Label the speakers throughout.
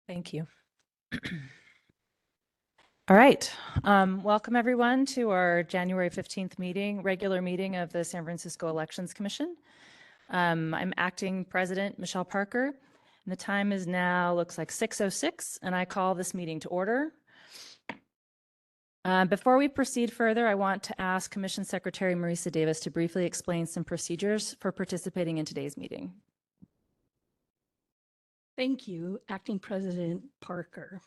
Speaker 1: Thank you. All right. Welcome everyone to our January 15th regular meeting of the San Francisco Elections Commission. I'm acting President Michelle Parker, and the time is now, looks like 6:06, and I call this meeting to order. Before we proceed further, I want to ask Commission Secretary Marisa Davis to briefly explain some procedures for participating in today's meeting.
Speaker 2: Thank you, Acting President Parker.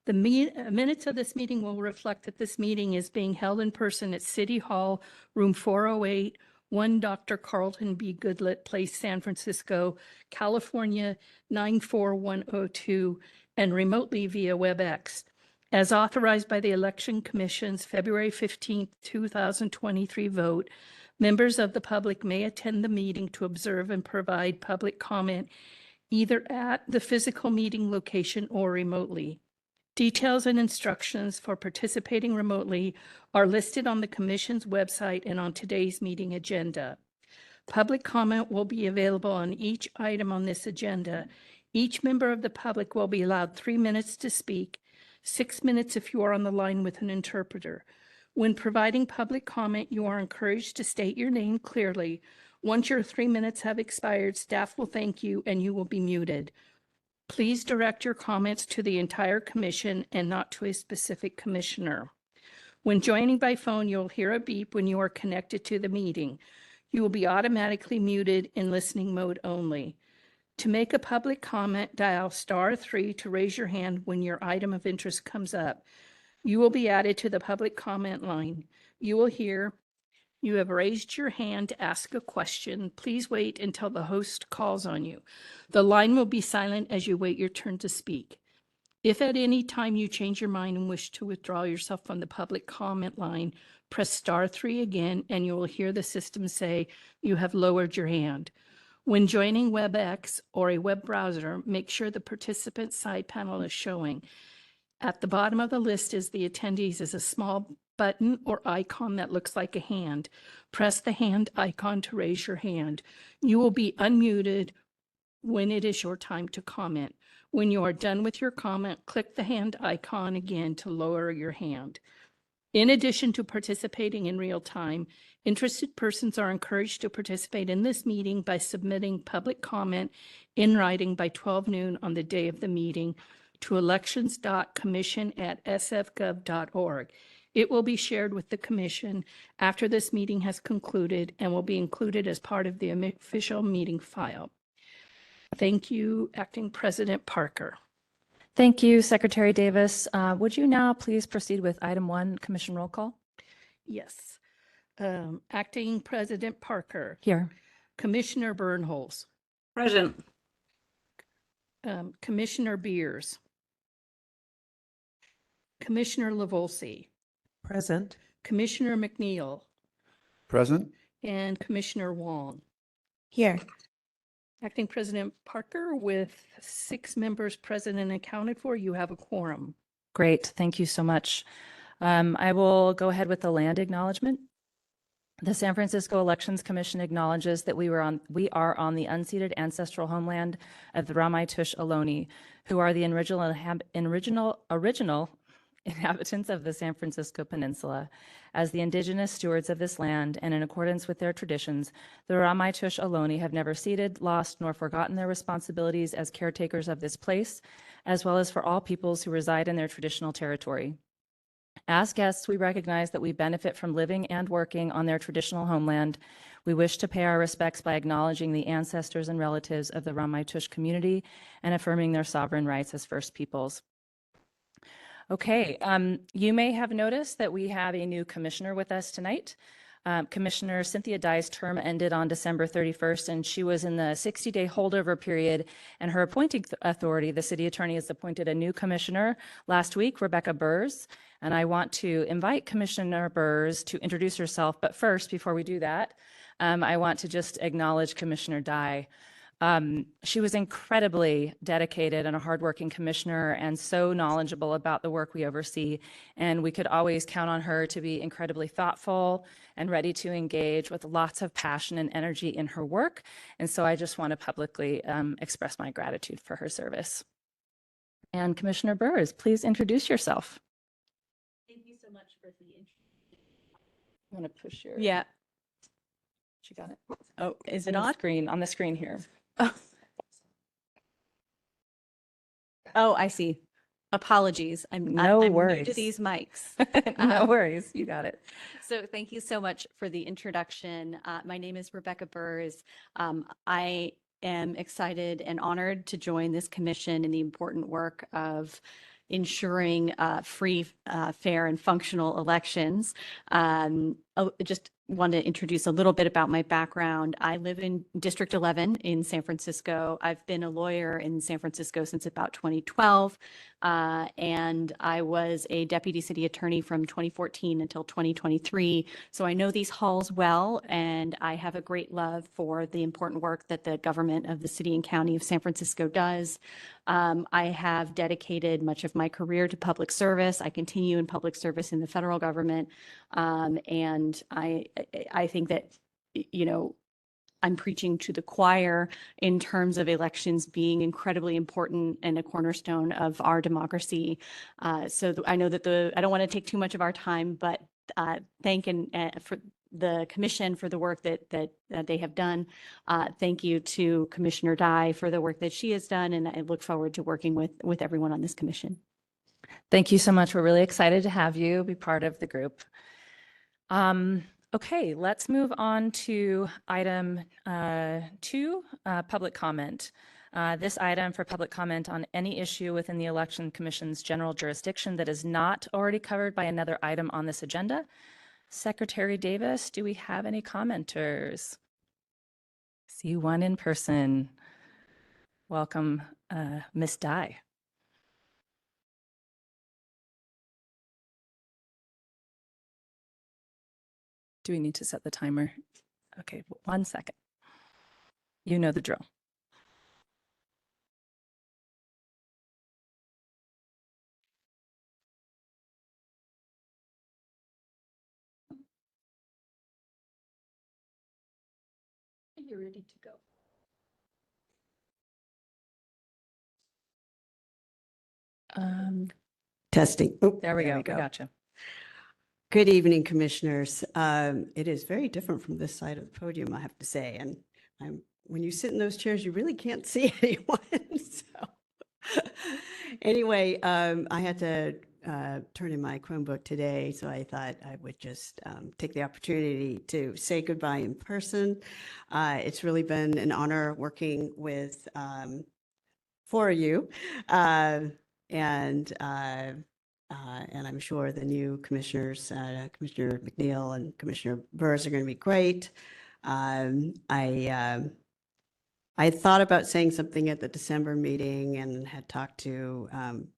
Speaker 2: The minutes of this meeting will reflect that this meeting is being held in person at City Hall, room 408, 1 Dr. Carlton B. Goodlett Place, San Francisco, California 94102, and remotely via WebEx. As authorized by the Election Commission's February 15, 2023 vote, members of the public may attend the meeting to observe and provide public comment either at the physical meeting location or remotely. Details and instructions for participating remotely are listed on the Commission's website and on today's meeting agenda. Public comment will be available on each item on this agenda. Each member of the public will be allowed 3 minutes to speak, 6 minutes if you are on the line with an interpreter. When providing public comment, you are encouraged to state your name clearly. Once your 3 minutes have expired, staff will thank you and you will be muted. Please direct your comments to the entire commission and not to a specific commissioner. When joining by phone, you'll hear a beep when you are connected to the meeting. You will be automatically muted in listening mode only. To make a public comment, dial *3 to raise your hand when your item of interest comes up. You will be added to the public comment line. You will hear, "You have raised your hand to ask a question. Please wait until the host calls on you." The line will be silent as you wait your turn to speak. If at any time you change your mind and wish to withdraw yourself from the public comment line, press *3 again and you will hear the system say you have lowered your hand. When joining WebEx or a web browser, make sure the participant side panel is showing. At the bottom of the list is the attendees is a small button or icon that looks like a hand. Press the hand icon to raise your hand. You will be unmuted when it is your time to comment. When you are done with your comment, click the hand icon again to lower your hand. In addition to participating in real time, interested persons are encouraged to participate in this meeting by submitting public comment in writing by 12 noon on the day of the meeting to elections.commission@sfgov.org. It will be shared with the commission after this meeting has concluded and will be included as part of the official meeting file. Thank you, Acting President Parker.
Speaker 1: Thank you, Secretary Davis. Would you now please proceed with item 1, Commission roll call?
Speaker 2: Yes. Acting President Parker.
Speaker 1: Here.
Speaker 2: Commissioner Bernholz.
Speaker 3: Present.
Speaker 2: Commissioner Beers. Commissioner Lavolsi.
Speaker 3: Present.
Speaker 2: Commissioner McNeil.
Speaker 4: Present.
Speaker 2: And Commissioner Wong.
Speaker 3: Here.
Speaker 2: Acting President Parker, with 6 members present and accounted for, you have a quorum.
Speaker 1: Great. Thank you so much. I will go ahead with the land acknowledgement. The San Francisco Elections Commission acknowledges that we are on the unceded ancestral homeland of the Ramaytush Ohlone, who are the original inhabitants of the San Francisco Peninsula. As the indigenous stewards of this land and in accordance with their traditions, the Ramaytush Ohlone have never ceded, lost, nor forgotten their responsibilities as caretakers of this place, as well as for all peoples who reside in their traditional territory. As guests, we recognize that we benefit from living and working on their traditional homeland. We wish to pay our respects by acknowledging the ancestors and relatives of the Ramaytush community and affirming their sovereign rights as First Peoples. Okay, you may have noticed that we have a new commissioner with us tonight. Commissioner Cynthia Dye's term ended on December 31st, and she was in the 60-day holdover period, and her appointing authority, the city attorney, has appointed a new commissioner last week, Rebecca Burrs, and I want to invite Commissioner Burrs to introduce herself. But first, before we do that, I want to just acknowledge Commissioner Dye. She was incredibly dedicated and a hardworking commissioner and so knowledgeable about the work we oversee. And we could always count on her to be incredibly thoughtful and ready to engage with lots of passion and energy in her work. And so I just want to publicly express my gratitude for her service. And Commissioner Burrs, please introduce yourself.
Speaker 2: Thank you so much for the
Speaker 1: I'm going to push your.
Speaker 4: Yeah.
Speaker 1: She got it.
Speaker 4: Oh, is
Speaker 1: On
Speaker 4: it
Speaker 1: the
Speaker 4: on?
Speaker 1: screen, on the screen here.
Speaker 4: Oh, I see. Apologies.
Speaker 1: No
Speaker 4: I'm new
Speaker 1: worries.
Speaker 4: to these mics.
Speaker 1: No
Speaker 4: Um,
Speaker 1: worries. You got it.
Speaker 4: So thank you so much for the introduction. My name is Rebecca Burrs. I am excited and honored to join this commission in the important work of ensuring free, fair, and functional elections. Just want to introduce a little bit about my background. I live in District 11 in San Francisco. I've been a lawyer in San Francisco since about 2012. And I was a deputy city attorney from 2014 until 2023. So I know these halls well, and I have a great love for the important work that the government of the city and county of San Francisco does. I have dedicated much of my career to public service. I continue in public service in the federal government. And I think that, you know, I'm preaching to the choir in terms of elections being incredibly important and a cornerstone of our democracy. So I know that I don't want to take too much of our time, but thank for the commission for the work that they have done. Thank you to Commissioner Dye for the work that she has done, and I look forward to working with everyone on this commission.
Speaker 1: Thank you so much. We're really excited to have you be part of the group. Okay, let's move on to item 2, public comment. This item for public comment on any issue within the Election Commission's general jurisdiction that is not already covered by another item on this agenda. Secretary Davis, do we have any commenters? See one in person. Welcome, Ms. Dye. Do we need to set the timer? Okay, 1 second. You know the drill.
Speaker 2: You're ready to go.
Speaker 5: Testing. Oh,
Speaker 1: There we go. We
Speaker 5: go.
Speaker 1: gotcha.
Speaker 5: Good evening, commissioners. It is very different from this side of the podium, I have to say. And when you sit in those chairs, you really can't see anyone. So anyway, I had to turn in my Chromebook today, so I thought I would just take the opportunity to say goodbye in person. It's really been an honor working with for you. And I'm sure the new commissioners, Commissioner McNeil and Commissioner Burrs, are going to be great. I thought about saying something at the December meeting and had talked to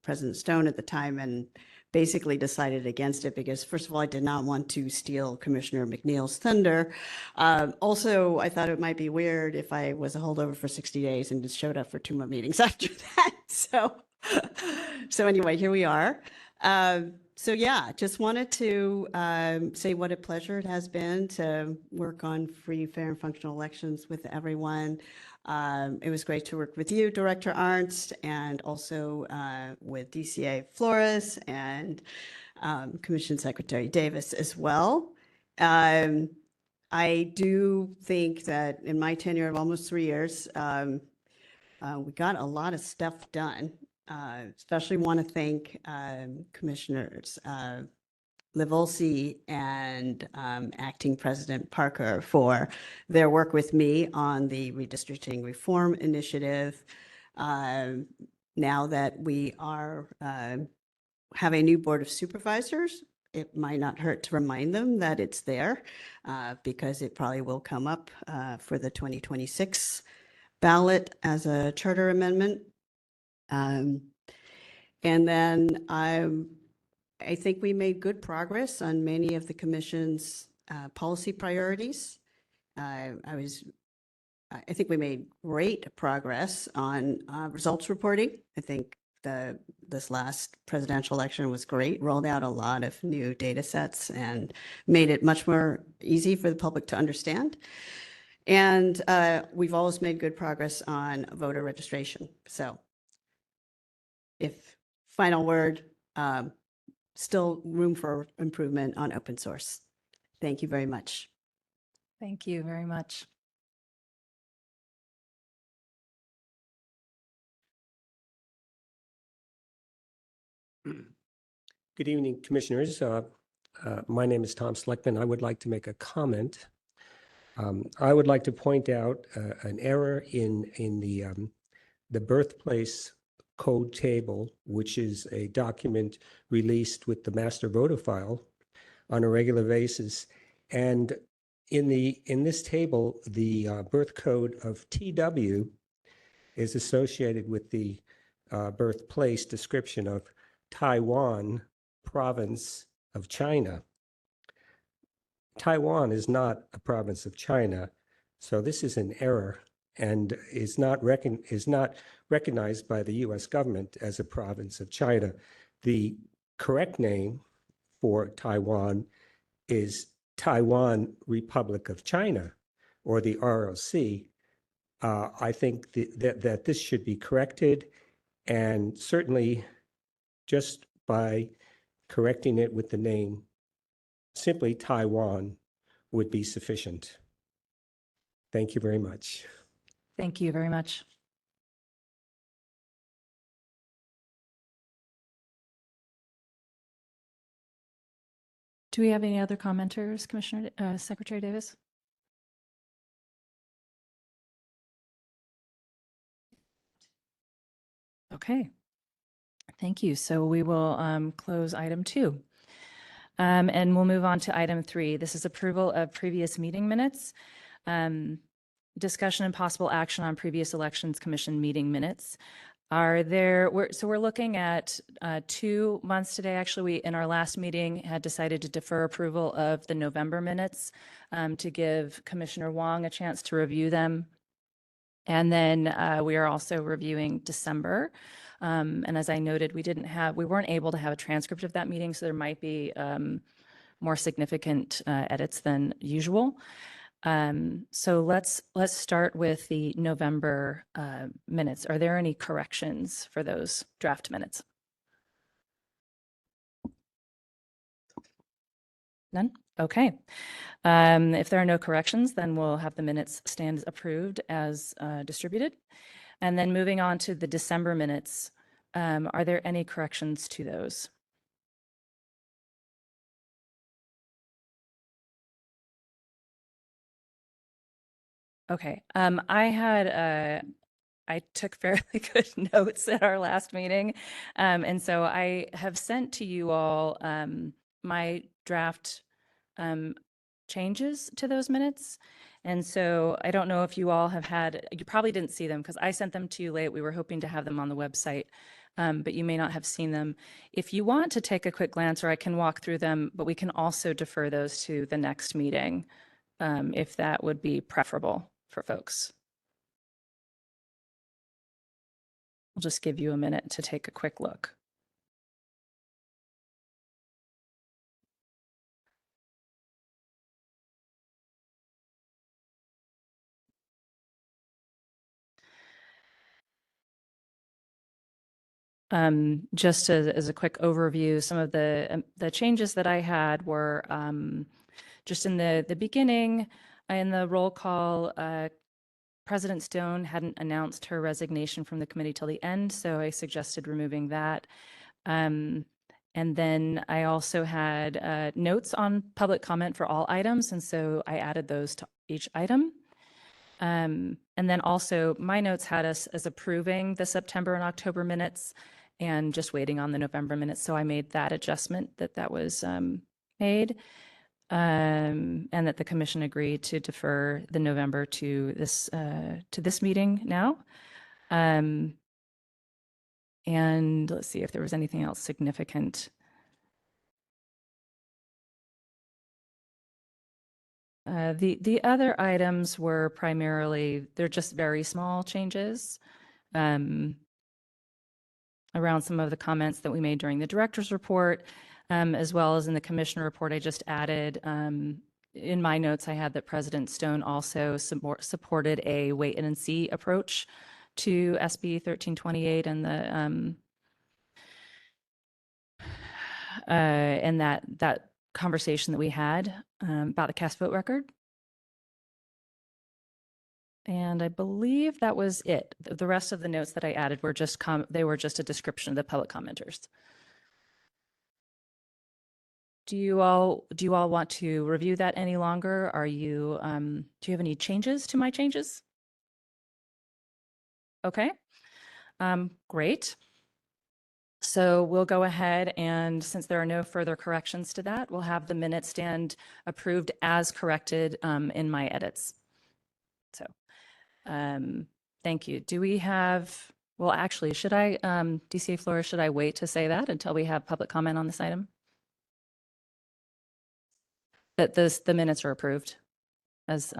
Speaker 5: President Stone at the time and basically decided against it because, first of all, I did not want to steal Commissioner McNeil's thunder. Also, I thought it might be weird if I was a holdover for 60 days and just showed up for 2 more meetings after that. So anyway, here we are. So yeah, just wanted to say what a pleasure it has been to work on free, fair, and functional elections with everyone. It was great to work with you, Director Arnst, and also with DCA Flores and Commission Secretary Davis as well. I do think that in my tenure of almost 3 years, we got a lot of stuff done. Especially want to thank Commissioners LaVolsi and Acting President Parker for their work with me on the Redistricting Reform Initiative. Now that we are have a new Board of Supervisors, it might not hurt to remind them that it's there because it probably will come up for the 2026 ballot as a charter amendment. And then I think we made good progress on many of the commission's policy priorities. I think we made great progress on results reporting. I think this last presidential election was great, rolled out a lot of new data sets and made it much more easy for the public to understand. And we've always made good progress on voter registration. So if final word, still room for improvement on open source. Thank you very much.
Speaker 1: Thank you very much.
Speaker 6: Good evening, Commissioners. My name is Tom Sleckman. I would like to make a comment. I would like to point out an error in the birthplace code table, which is a document released with the master voter file on a regular basis. And in this table, the birth code of TW is associated with the birthplace description of Taiwan province of China. Taiwan is not a province of China, so this is an error and is not recognized by the U.S. government as a province of China. The correct name for Taiwan is Taiwan Republic of China, or the ROC. I think that this should be corrected, and certainly just by correcting it with the name, simply Taiwan would be sufficient. Thank you very much.
Speaker 1: Thank you very much. Do we have any other commenters, Commissioner, Secretary Davis? Okay. Thank you. So we will close item 2. And we'll move on to item 3. This is approval of previous meeting minutes. Discussion and possible action on previous elections commission meeting minutes. We're looking at 2 months today. Actually, we, in our last meeting, had decided to defer approval of the November minutes to give Commissioner Wong a chance to review them. And then we are also reviewing December. And as I noted, we weren't able to have a transcript of that meeting, so there might be more significant edits than usual. So let's start with the November minutes. Are there any corrections for those draft minutes? None? Okay. If there are no corrections, then we'll have the minutes stand approved as distributed. And then moving on to the December minutes, are there any corrections to those? Okay. I took fairly good notes at our last meeting. And so I have sent to you all my draft changes to those minutes. And so I don't know if you all you probably didn't see them because I sent them to you late. We were hoping to have them on the website, but you may not have seen them. If you want to take a quick glance, or I can walk through them, but we can also defer those to the next meeting if that would be preferable for folks. I'll just give you a minute to take a quick look. Just as a quick overview, some of the changes that I had were just in the beginning, in the roll call, President Stone hadn't announced her resignation from the committee till the end, so I suggested removing that. And then I also had notes on public comment for all items, and so I added those to each item. And then also my notes had us as approving the September and October minutes and just waiting on the November minutes. So I made that adjustment that was made. And that the commission agreed to defer the November to this meeting now. And let's see if there was anything else significant. The other items were primarily, they're just very small changes around some of the comments that we made during the director's report. As well as in the commissioner report, I just added, in my notes, I had that President Stone also supported a wait and see approach to SB 1328 and and that conversation that we had about the cast vote record. And I believe that was it. The rest of the notes that I added were just they were just a description of the public commenters. Do you all want to review that any longer? Are you do you have any changes to my changes? Okay. Great. So we'll go ahead, and since there are no further corrections to that, we'll have the minutes stand approved as corrected in my edits. So thank you. Do we have, well, actually, should I, DCA Flores, should I wait to say that until we have public comment on this item? That the minutes are approved as,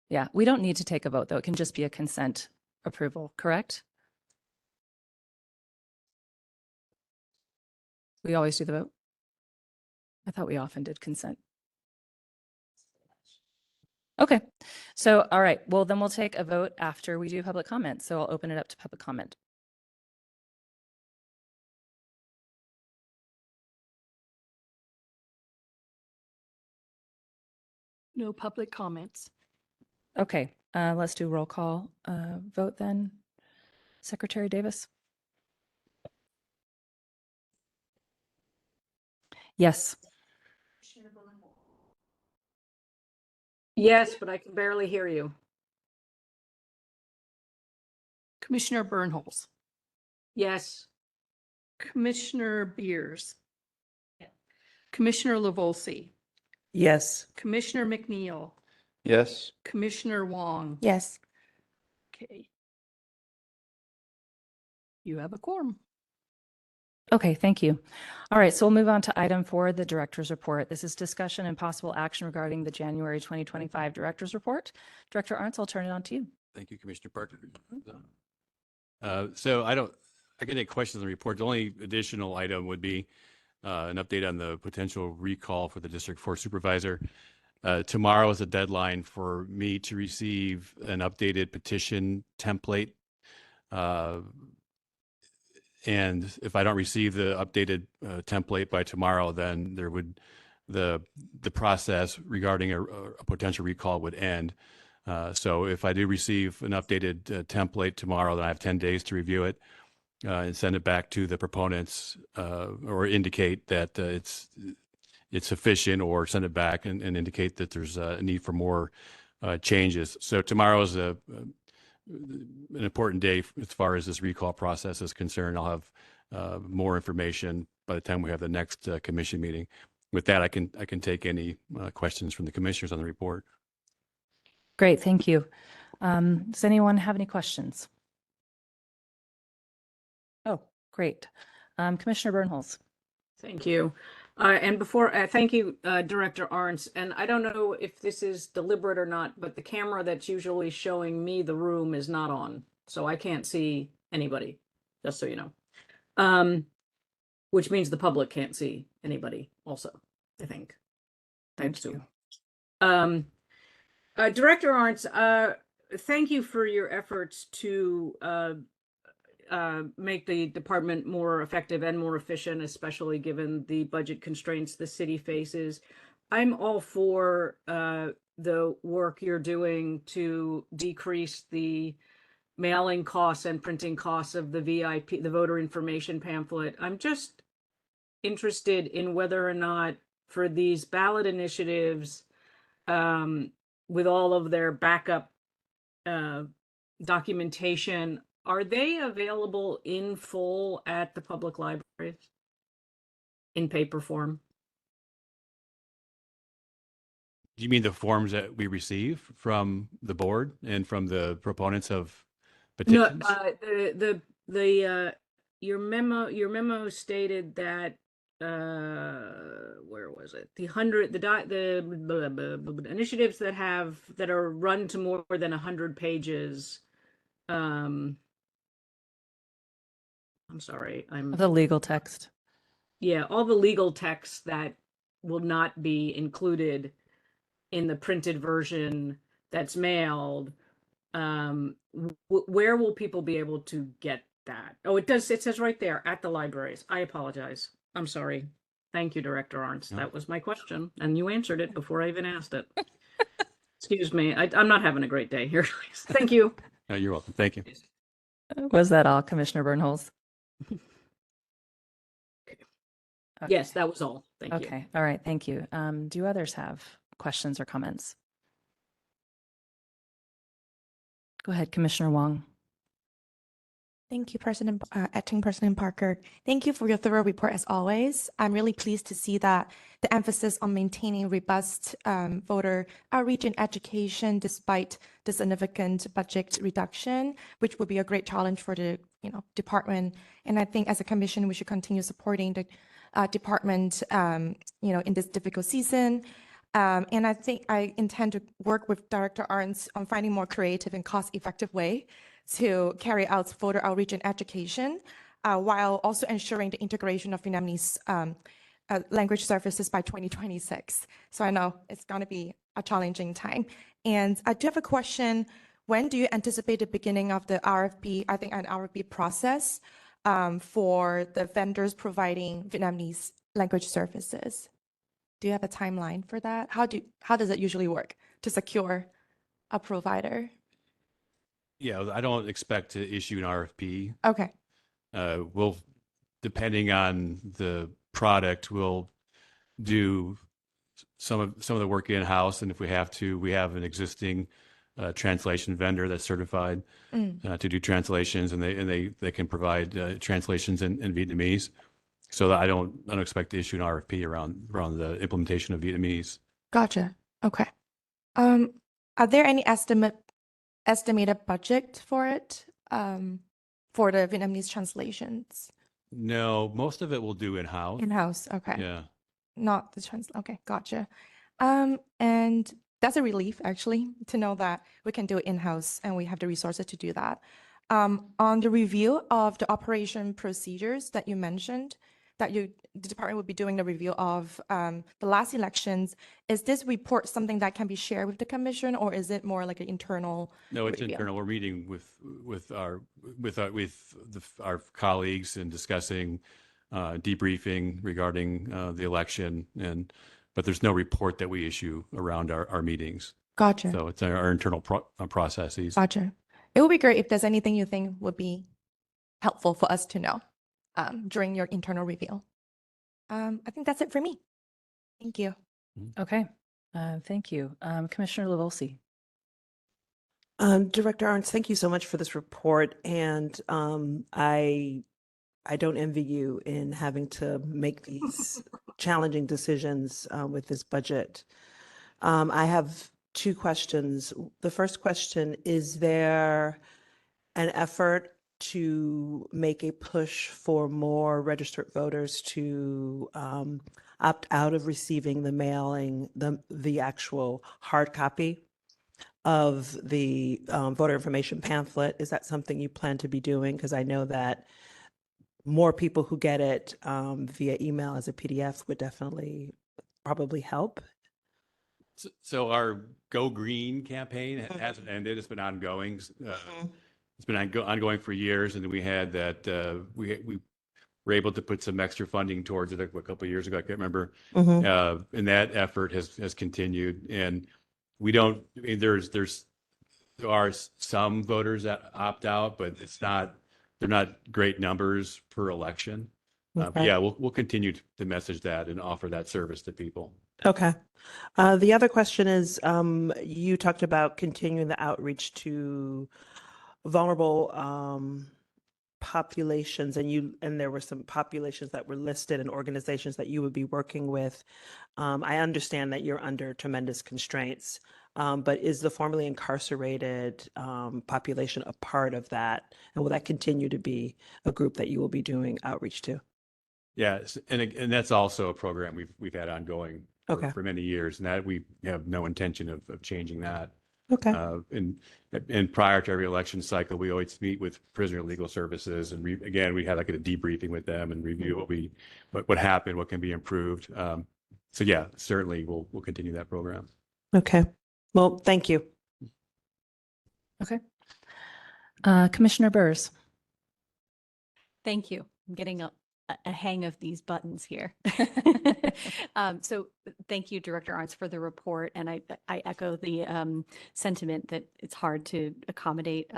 Speaker 1: yeah, we don't need to take a vote though. It can just be a consent approval, correct? We always do the vote? I thought we often did consent. Okay, so, all right, well, then we'll take a vote after we do public comment. So I'll open it up to public comment.
Speaker 2: No public comments.
Speaker 1: Okay, let's do roll call vote then. Secretary Davis? Yes.
Speaker 3: Yes, but I can barely hear you.
Speaker 2: Commissioner Bernholz,
Speaker 3: Yes.
Speaker 2: Commissioner Beers, Commissioner LaVolsi,
Speaker 3: Yes.
Speaker 2: Commissioner McNeil,
Speaker 7: Yes.
Speaker 2: Commissioner Wong.
Speaker 3: Yes.
Speaker 2: Okay. You have a quorum.
Speaker 1: Okay, thank you. All right, so we'll move on to item 4, the director's report. This is discussion and possible action regarding the January 2025 director's report. Director Arntz, I'll turn it on to you.
Speaker 8: Thank you, Commissioner Parker. So I get any questions on the report. The only additional item would be an update on the potential recall for the District 4 supervisor. Tomorrow is a deadline for me to receive an updated petition template. And if I don't receive the updated template by tomorrow, then the process regarding a potential recall would end. So if I do receive an updated template tomorrow, then I have 10 days to review it and send it back to the proponents or indicate that it's sufficient, or send it back and indicate that there's a need for more changes. So tomorrow is an important day as far as this recall process is concerned. I'll have more information by the time we have the next commission meeting. With that, I can take any questions from the commissioners on the report.
Speaker 1: Great, thank you. Does anyone have any questions? Oh, great. Commissioner Bernholz.
Speaker 3: Thank you. And before, thank you, Director Arntz. And I don't know if this is deliberate or not, but the camera that's usually showing me the room is not on. So I can't see anybody, just so you know. Which means the public can't see anybody also, I think.
Speaker 1: Thank you.
Speaker 3: Director Arntz, thank you for your efforts to make the department more effective and more efficient, especially given the budget constraints the city faces. I'm all for the work you're doing to decrease the mailing costs and printing costs of the VIP, the voter information pamphlet. I'm just interested in whether or not for these ballot initiatives, with all of their backup documentation, are they available in full at the public libraries in paper form?
Speaker 8: Do you mean the forms that we receive from the board and from the proponents of petitions?
Speaker 3: No, your memo stated that where was it? The initiatives that are run to more than 100 pages. I'm sorry.
Speaker 1: The legal text.
Speaker 3: Yeah, all the legal text that will not be included in the printed version that's mailed. Where will people be able to get that. Oh, it does. It says right there at the libraries. I apologize. I'm sorry. Thank you, Director Arntz.
Speaker 8: No.
Speaker 3: That was my question, and you answered it before I even asked it. Excuse me. I'm not having a great day here. Thank you.
Speaker 8: You're welcome. Thank you.
Speaker 1: Was that all, Commissioner Bernholz?
Speaker 3: Yes, that was all. Thank you.
Speaker 1: Okay, all right, thank you. Do others have questions or comments? Go ahead, Commissioner Wong.
Speaker 7: Thank you, Acting President Parker. Thank you for your thorough report as always. I'm really pleased to see that the emphasis on maintaining robust voter outreach and education despite the significant budget reduction, which would be a great challenge for the department. And I think as a commission, we should continue supporting the department in this difficult season. And I think I intend to work with Director Arntz on finding more creative and cost-effective way to carry out voter outreach and education, while also ensuring the integration of Vietnamese language services by 2026. So I know it's going to be a challenging time. And I do have a question. When do you anticipate the beginning of the RFP, I think an RFP process for the vendors providing Vietnamese language services? Do you have a timeline for that? How does it usually work to secure a provider?
Speaker 8: Yeah, I don't expect to issue an RFP.
Speaker 7: Okay.
Speaker 8: We'll, depending on the product, we'll do some of the work in-house, and if we have to, we have an existing translation vendor that's certified to do translations, and they can provide translations in Vietnamese. So I don't expect to issue an RFP around the implementation of Vietnamese.
Speaker 7: Gotcha. Okay. Are there any estimated budget for it, for the Vietnamese translations?
Speaker 8: No, most of it we'll do in-house.
Speaker 7: In-house, okay.
Speaker 8: Yeah.
Speaker 7: Not the okay, gotcha. And that's a relief actually to know that we can do it in-house and we have the resources to do that. On the review of the operation procedures that you mentioned, that the department would be doing the review of the last elections, is this report something that can be shared with the commission, or is it more like an internal?
Speaker 8: No, it's
Speaker 7: review?
Speaker 8: internal. We're meeting with our colleagues and discussing debriefing regarding the election, but there's no report that we issue around our meetings.
Speaker 7: Gotcha.
Speaker 8: So it's our internal processes.
Speaker 7: Gotcha. It would be great if there's anything you think would be helpful for us to know during your internal review. I think that's it for me. Thank you.
Speaker 1: Okay, thank you. Commissioner Lavolsi.
Speaker 9: Director Arntz, thank you so much for this report. And I don't envy you in having to make these challenging decisions with this budget. I have two questions. The first question, is there an effort to make a push for more registered voters to opt out of receiving the mailing, the actual hard copy of the voter information pamphlet? Is that something you plan to be doing? Because I know that more people who get it via email as a PDF would definitely probably help.
Speaker 8: So our Go Green campaign hasn't ended. It's been ongoing. It's been ongoing for years, and we had that we were able to put some extra funding towards it a couple of years ago. I can't remember. And that effort has continued. And we don't. I mean, there are some voters that opt out, but they're not great numbers per election. But
Speaker 9: Okay.
Speaker 8: yeah, we'll continue to message that and offer that service to people.
Speaker 9: Okay. The other question is, you talked about continuing the outreach to vulnerable populations, and there were some populations that were listed and organizations that you would be working with. I understand that you're under tremendous constraints, but is the formerly incarcerated population a part of that? And will that continue to be a group that you will be doing outreach to?
Speaker 8: Yes, and that's also a program we've had ongoing
Speaker 9: Okay.
Speaker 8: for many years, and that we have no intention of changing that.
Speaker 9: Okay.
Speaker 8: And prior to every election cycle, we always meet with prisoner legal services, and again, we had like a debriefing with them and review what happened, what can be improved. So yeah, certainly we'll continue that program.
Speaker 9: Okay. Well, thank you.
Speaker 1: Okay. Commissioner Burrs.
Speaker 4: Thank you. I'm getting a hang of these buttons here. So thank you, Director Arntz, for the report. And I echo the sentiment that it's hard to accommodate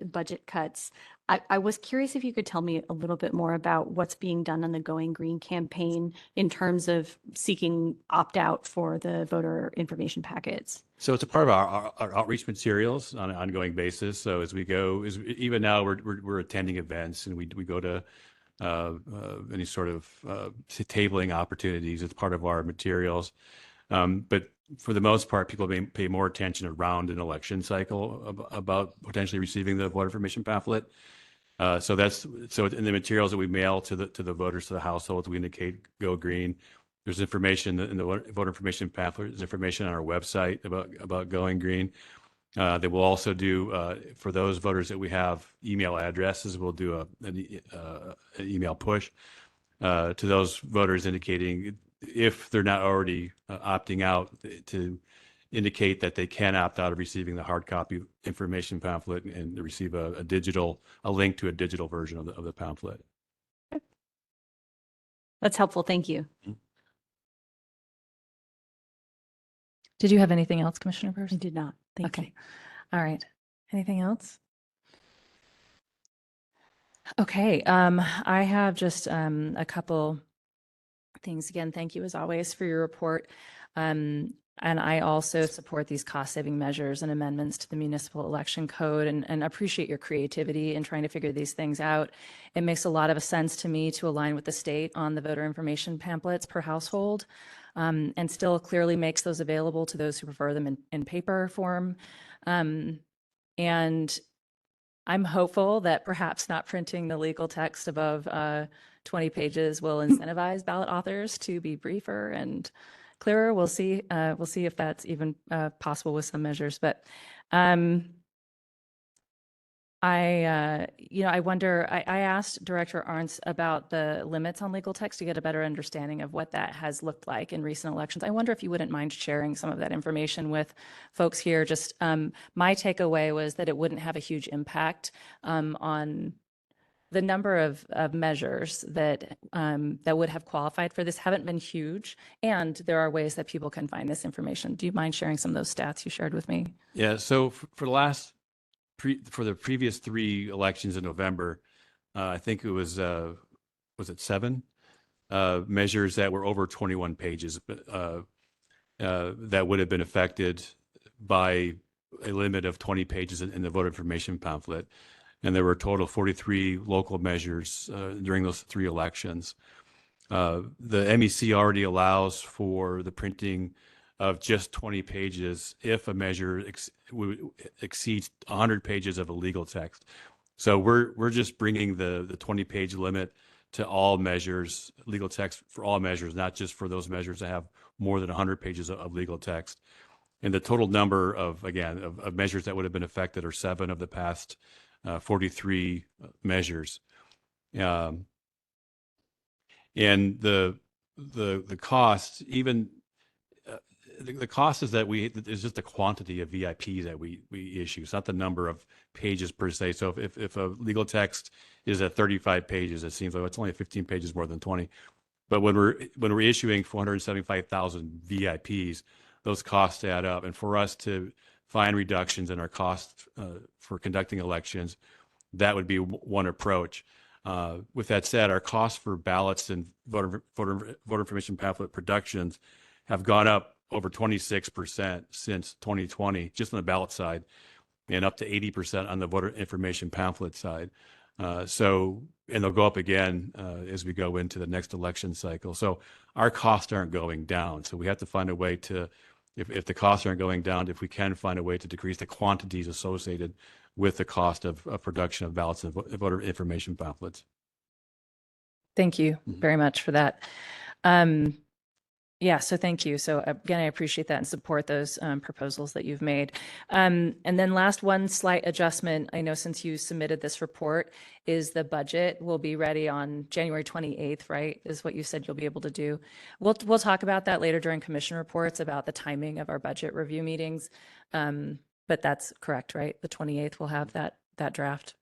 Speaker 4: budget cuts. I was curious if you could tell me a little bit more about what's being done on the Going Green campaign in terms of seeking opt-out for the voter information packets.
Speaker 8: So it's a part of our outreach materials on an ongoing basis. So as we go, even now we're attending events and we go to any sort of tabling opportunities. It's part of our materials. But for the most part, people may pay more attention around an election cycle about potentially receiving the voter information pamphlet. So in the materials that we mail to the voters, to the households, we indicate Go Green. There's information in the voter information pamphlet. There's information on our website about Going Green. They will also do, for those voters that we have email addresses, we'll do an email push to those voters indicating if they're not already opting out, to indicate that they can opt out of receiving the hard copy information pamphlet and receive a link to a digital version of the pamphlet.
Speaker 4: That's helpful. Thank you.
Speaker 1: Did you have anything else, Commissioner Burrs?
Speaker 4: I did not. Thank you.
Speaker 1: Okay. All right. Anything else? Okay. I have just a couple things. Again, thank you as always for your report. And I also support these cost-saving measures and amendments to the municipal election code and appreciate your creativity in trying to figure these things out. It makes a lot of sense to me to align with the state on the voter information pamphlets per household, and still clearly makes those available to those who prefer them in paper form. And I'm hopeful that perhaps not printing the legal text above 20 pages will incentivize ballot authors to be briefer and clearer. We'll see if that's even possible with some measures. But I wonder, I asked Director Arntz about the limits on legal text to get a better understanding of what that has looked like in recent elections. I wonder if you wouldn't mind sharing some of that information with folks here. Just my takeaway was that it wouldn't have a huge impact on the number of measures that would have qualified for this haven't been huge, and there are ways that people can find this information. Do you mind sharing some of those stats you shared with me?
Speaker 8: Yeah. So for the previous 3 elections in November, I think it was it 7 measures that were over 21 pages that would have been affected by a limit of 20 pages in the voter information pamphlet. And there were a total of 43 local measures during those 3 elections. The MEC already allows for the printing of just 20 pages if a measure exceeds 100 pages of a legal text. So we're just bringing the 20-page limit to all measures, legal text for all measures, not just for those measures that have more than 100 pages of legal text. And the total number of measures that would have been affected are 7 of the past 43 measures. And the cost, even the cost is is just the quantity of VIPs that we issue. It's not the number of pages per se. So if a legal text is at 35 pages, it seems like it's only 15 pages more than 20. But when we're issuing 475,000 VIPs, those costs add up. And for us to find reductions in our costs for conducting elections, that would be one approach. With that said, our costs for ballots and voter information pamphlet productions have gone up over 26% since 2020, just on the ballot side, and up to 80% on the voter information pamphlet side. And they'll go up again as we go into the next election cycle. So our costs aren't going down. So we have to find a way to, if the costs aren't going down, if we can find a way to decrease the quantities associated with the cost of production of ballots and voter information pamphlets.
Speaker 1: Thank you very much for that. Yeah, so thank you. So again, I appreciate that and support those proposals that you've made. And then last one slight adjustment, I know since you submitted this report, is the budget will be ready on January 28th, right? Is what you said you'll be able to do. We'll talk about that later during commission reports about the timing of our budget review meetings. But that's correct, right? The 28th we'll have that draft.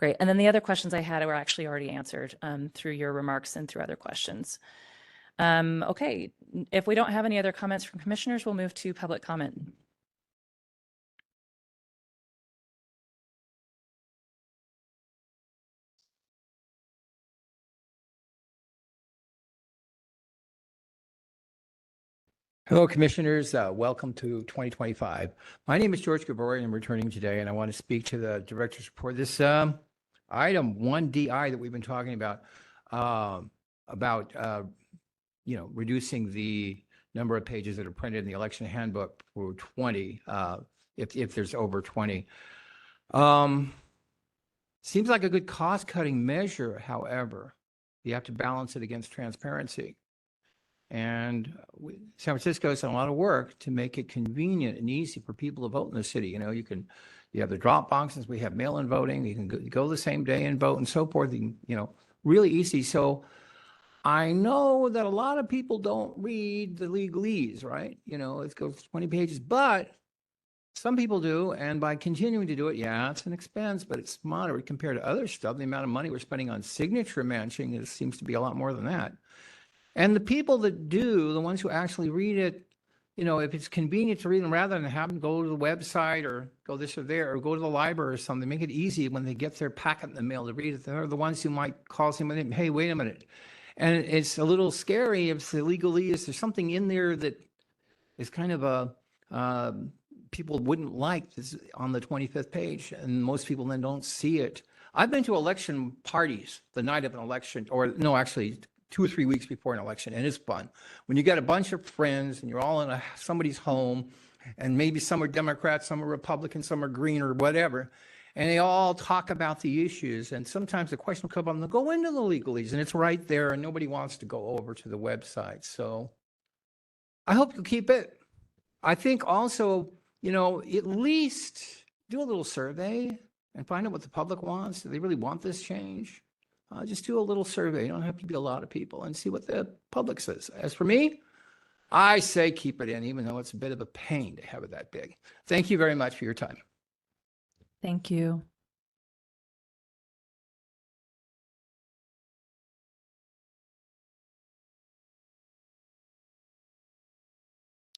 Speaker 1: Great. And then the other questions I had were actually already answered through your remarks and through other questions. Okay, if we don't have any other comments from commissioners, we'll move to public comment.
Speaker 10: Hello, Commissioners. Welcome to 2025. My name is George Gabori. I'm returning today, and I want to speak to the Director's Report. This item 1DI that we've been talking about, reducing the number of pages that are printed in the election handbook for 20, if there's over 20. Seems like a good cost-cutting measure, however. You have to balance it against transparency. And San Francisco has done a lot of work to make it convenient and easy for people to vote in the city. You have the drop boxes, we have mail-in voting, you can go the same day and vote and so forth, really easy. So I know that a lot of people don't read the legalese, right? It goes 20 pages, but some people do. And by continuing to do it, yeah, it's an expense, but it's moderate compared to other stuff. The amount of money we're spending on signature matching seems to be a lot more than that. And the people that do, the ones who actually read it, if it's convenient to read them rather than have them go to the website or go this or there or go to the library or something, make it easy when they get their packet in the mail to read it. They're the ones who might call somebody, hey, wait a minute. And it's a little scary if the legalese, there's something in there that is kind of people wouldn't like this on the 25th page, and most people then don't see it. I've been to election parties the night of an election, or no, actually 2 or 3 weeks before an election, and it's fun. When you got a bunch of friends and you're all in somebody's home, and maybe some are Democrats, some are Republicans, some are Green or whatever, and they all talk about the issues, and sometimes the question will come up and they'll go into the legalese, and it's right there, and nobody wants to go over to the website. So I hope you'll keep it. I think also, at least do a little survey and find out what the public wants. Do they really want this change? Just do a little survey. You don't have to be a lot of people, and see what the public says. As for me, I say keep it in, even though it's a bit of a pain to have it that big. Thank you very much for your time.
Speaker 1: Thank you.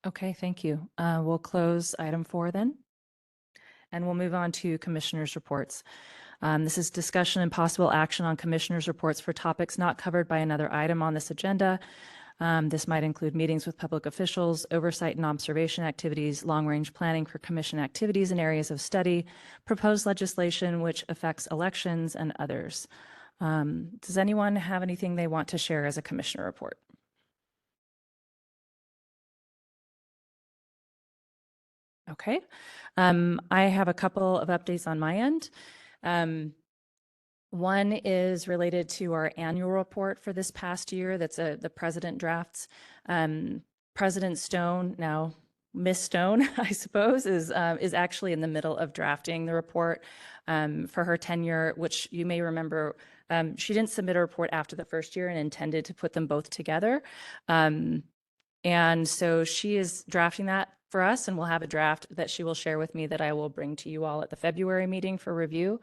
Speaker 1: Okay, thank you. We'll close item 4 then, and we'll move on to commissioners' reports. This is discussion and possible action on commissioners' reports for topics not covered by another item on this agenda. This might include meetings with public officials, oversight and observation activities, long-range planning for commission activities and areas of study, proposed legislation which affects elections, and others. Does anyone have anything they want to share as a commissioner report? Okay. I have a couple of updates on my end. One is related to our annual report for this past year. That's the president drafts. President Stone, now Miss Stone, I suppose, is actually in the middle of drafting the report for her tenure, which you may remember. She didn't submit a report after the first year and intended to put them both together. And so she is drafting that for us, and we'll have a draft that she will share with me that I will bring to you all at the February meeting for review.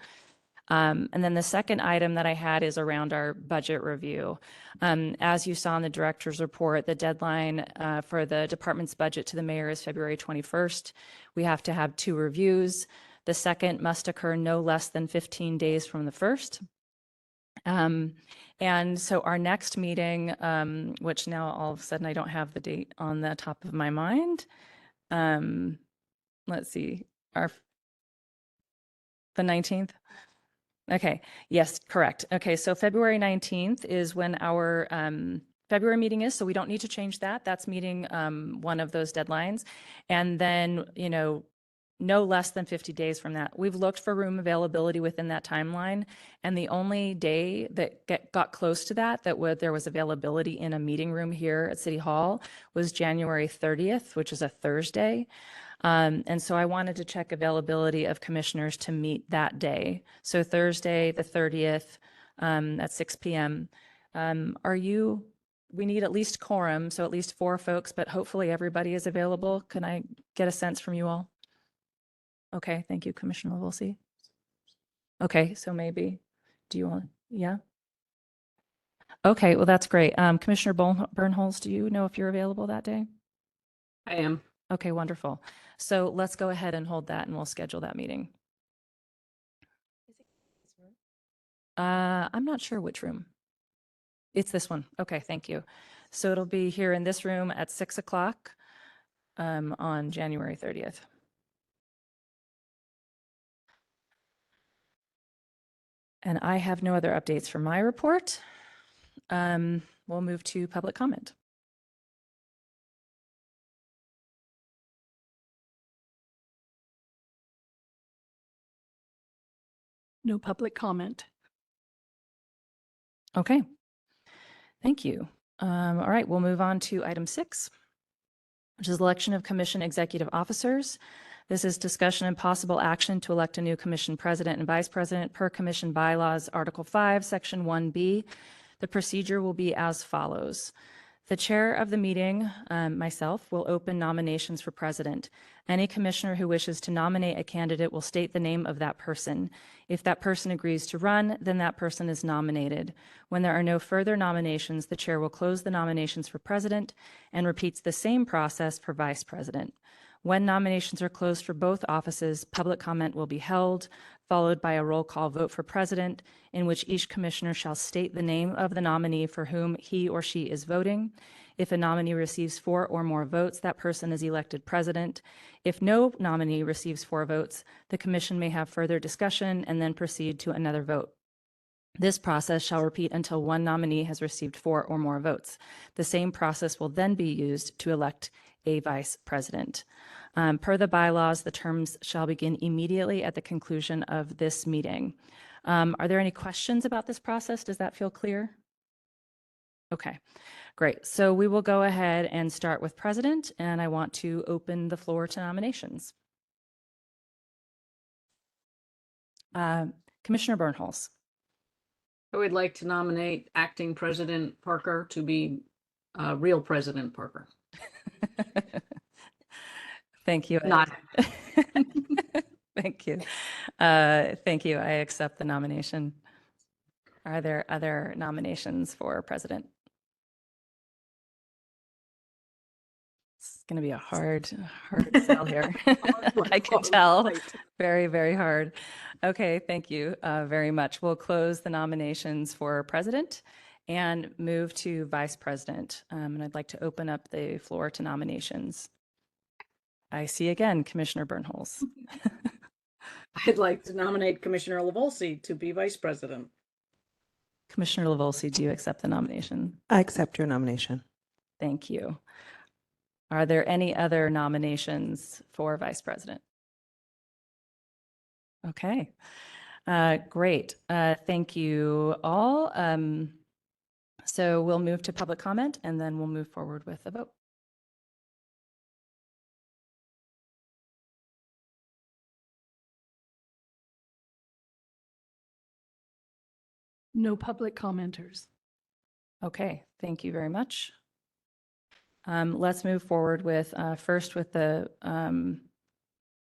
Speaker 1: And then the second item that I had is around our budget review. As you saw in the director's report, the deadline for the department's budget to the mayor is February 21st. We have to have 2 reviews. The second must occur no less than 15 days from the first. And so our next meeting, which now all of a sudden I don't have the date on the top of my mind. Let's see, the 19th. Okay, yes, correct. Okay, so February 19th is when our February meeting is, so we don't need to change that. That's meeting one of those deadlines. And then, no less than 50 days from that. We've looked for room availability within that timeline, and the only day that got close to that there was availability in a meeting room here at City Hall was January 30th, which is a Thursday. And so I wanted to check availability of commissioners to meet that day. So Thursday, the 30th, at 6 p.m. We need at least quorum, so at least 4 folks, but hopefully everybody is available. Can I get a sense from you all? Okay, thank you, Commissioner Volsi. Okay, so maybe, do you want, yeah? Okay, well, that's great. Commissioner Bernholz, do you know if you're available that day?
Speaker 3: I am.
Speaker 1: Okay, wonderful. So let's go ahead and hold that and we'll schedule that meeting. I'm not sure which room. It's this one. Okay, thank you. So it'll be here in this room at 6 o'clock on January 30th. And I have no other updates for my report. We'll move to public comment.
Speaker 2: No public comment.
Speaker 1: Okay. Thank you. All right, we'll move on to item 6, which is election of commission executive officers. This is discussion and possible action to elect a new commission president and vice president per commission bylaws, Article 5, Section 1B. The procedure will be as follows. The chair of the meeting, myself, will open nominations for president. Any commissioner who wishes to nominate a candidate will state the name of that person. If that person agrees to run, then that person is nominated. When there are no further nominations, the chair will close the nominations for president and repeats the same process for vice president. When nominations are closed for both offices, public comment will be held, followed by a roll call vote for president, in which each commissioner shall state the name of the nominee for whom he or she is voting. If a nominee receives 4 or more votes, that person is elected president. If no nominee receives 4 votes, the commission may have further discussion and then proceed to another vote. This process shall repeat until one nominee has received 4 or more votes. The same process will then be used to elect a vice president. Per the bylaws, the terms shall begin immediately at the conclusion of this meeting. Are there any questions about this process? Does that feel clear? Okay, great. So we will go ahead and start with president, and I want to open the floor to nominations. Commissioner Bernholz.
Speaker 3: I would like to nominate acting President Parker to be real President Parker.
Speaker 1: Thank you.
Speaker 3: Not.
Speaker 1: Thank you. Thank you. I accept the nomination. Are there other nominations for president? It's going to be a hard sell here. I can tell. Very, very hard. Okay, thank you very much. We'll close the nominations for president and move to vice president. And I'd like to open up the floor to nominations. I see again, Commissioner Bernholz.
Speaker 3: I'd like to nominate Commissioner LaVolsi to be vice president.
Speaker 1: Commissioner LaVolsi, do you accept the nomination?
Speaker 9: I accept your nomination.
Speaker 1: Thank you. Are there any other nominations for vice president? Okay, great. Thank you all. So we'll move to public comment and then we'll move forward with the vote.
Speaker 2: No public commenters.
Speaker 1: Okay, thank you very much. Let's move forward with first with the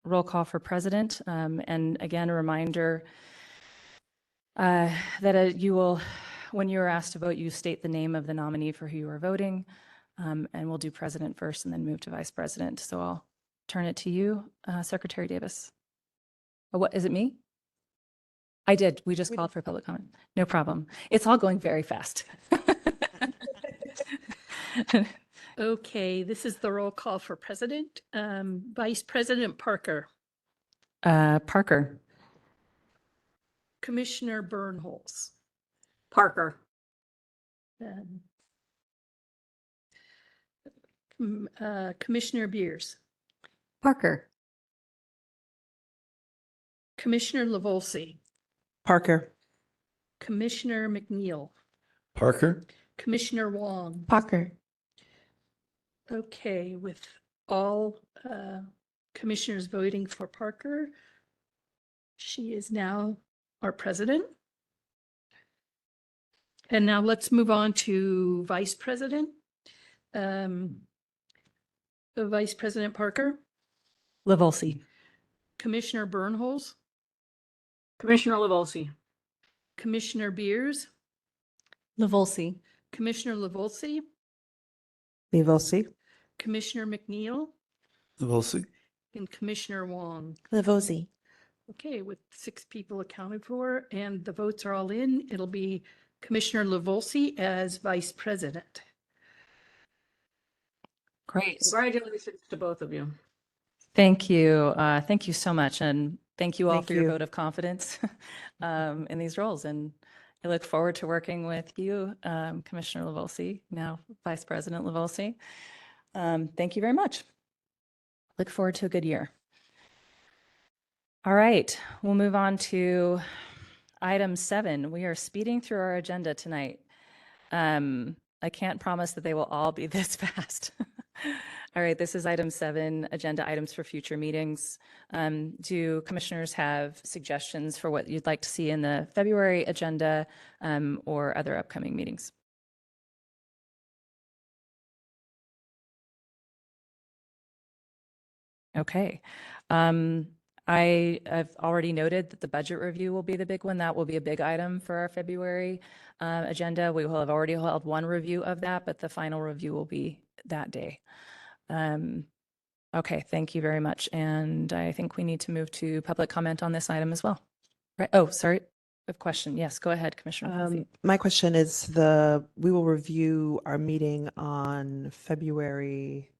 Speaker 1: roll call for president. And again, a reminder that you will, when you are asked to vote, you state the name of the nominee for who you are voting. And we'll do president first and then move to vice president. So I'll turn it to you, Secretary Davis. Oh, what, is it me? I did. We just called for public comment. No problem. It's all going very fast.
Speaker 2: Okay, this is the roll call for president. Vice President Parker,
Speaker 1: Parker.
Speaker 2: Commissioner Bernholz,
Speaker 3: Parker.
Speaker 2: Commissioner Beers,
Speaker 1: Parker.
Speaker 2: Commissioner LaVolsi,
Speaker 9: Parker.
Speaker 2: Commissioner McNeil,
Speaker 8: Parker?
Speaker 2: Commissioner Wong.
Speaker 7: Parker.
Speaker 2: Okay, with all commissioners voting for Parker, she is now our president. And now let's move on to vice president. Vice President Parker,
Speaker 1: LaVolsi.
Speaker 2: Commissioner Bernholz,
Speaker 3: Commissioner LaVolsi.
Speaker 2: Commissioner Beers,
Speaker 4: LaVolsi.
Speaker 2: Commissioner LaVolsi,
Speaker 9: Livosi.
Speaker 2: Commissioner McNeil,
Speaker 11: Volsi.
Speaker 2: and Commissioner Wong.
Speaker 7: Livosi.
Speaker 2: Okay, with 6 people accounted for and the votes are all in, it'll be Commissioner LaVolsi as Vice President.
Speaker 1: Great.
Speaker 3: Congratulations to both of you.
Speaker 1: Thank you. Thank you so much. And thank you all
Speaker 9: Thank
Speaker 1: for your
Speaker 9: you.
Speaker 1: vote of confidence in these roles. And I look forward to working with you, Commissioner LaVolsi, now Vice President LaVolsi. Thank you very much. Look forward to a good year. All right, we'll move on to item 7. We are speeding through our agenda tonight. I can't promise that they will all be this fast. All right, this is item 7, agenda items for future meetings. Do commissioners have suggestions for what you'd like to see in the February agenda or other upcoming meetings? Okay. I've already noted that the budget review will be the big one. That will be a big item for our February agenda. We will have already held one review of that, but the final review will be that day. Okay, thank you very much. And I think we need to move to public comment on this item as well. Right. Oh, sorry. A question. Yes, go ahead, Commissioner. Posey.
Speaker 9: My question is we will review our meeting on February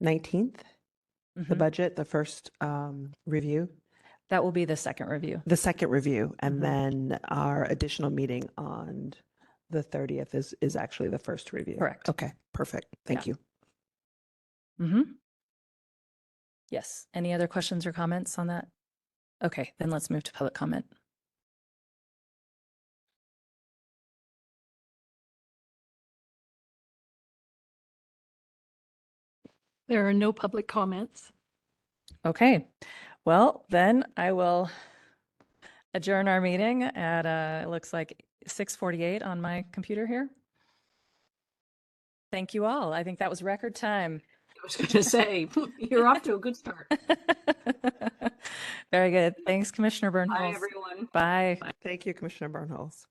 Speaker 9: 19th, the
Speaker 1: Mhm.
Speaker 9: budget, the first review,
Speaker 1: That will be the second review.
Speaker 9: the second review, and
Speaker 1: Mhm.
Speaker 9: then our additional meeting on the 30th is actually the first review.
Speaker 1: Correct.
Speaker 9: Okay, perfect. Thank you.
Speaker 1: Mm-hmm. Yes. Any other questions or comments on that? Okay, then let's move to public comment.
Speaker 2: There are no public comments.
Speaker 1: Okay, well, then I will adjourn our meeting at, it looks like 6:48 on my computer here. Thank you all. I think that was record time.
Speaker 3: I was going to say, you're off to a good start.
Speaker 1: Very good. Thanks, Commissioner
Speaker 3: Bye,
Speaker 1: Bernholz.
Speaker 3: everyone.
Speaker 1: Bye.
Speaker 9: Thank you, Commissioner Barnholz.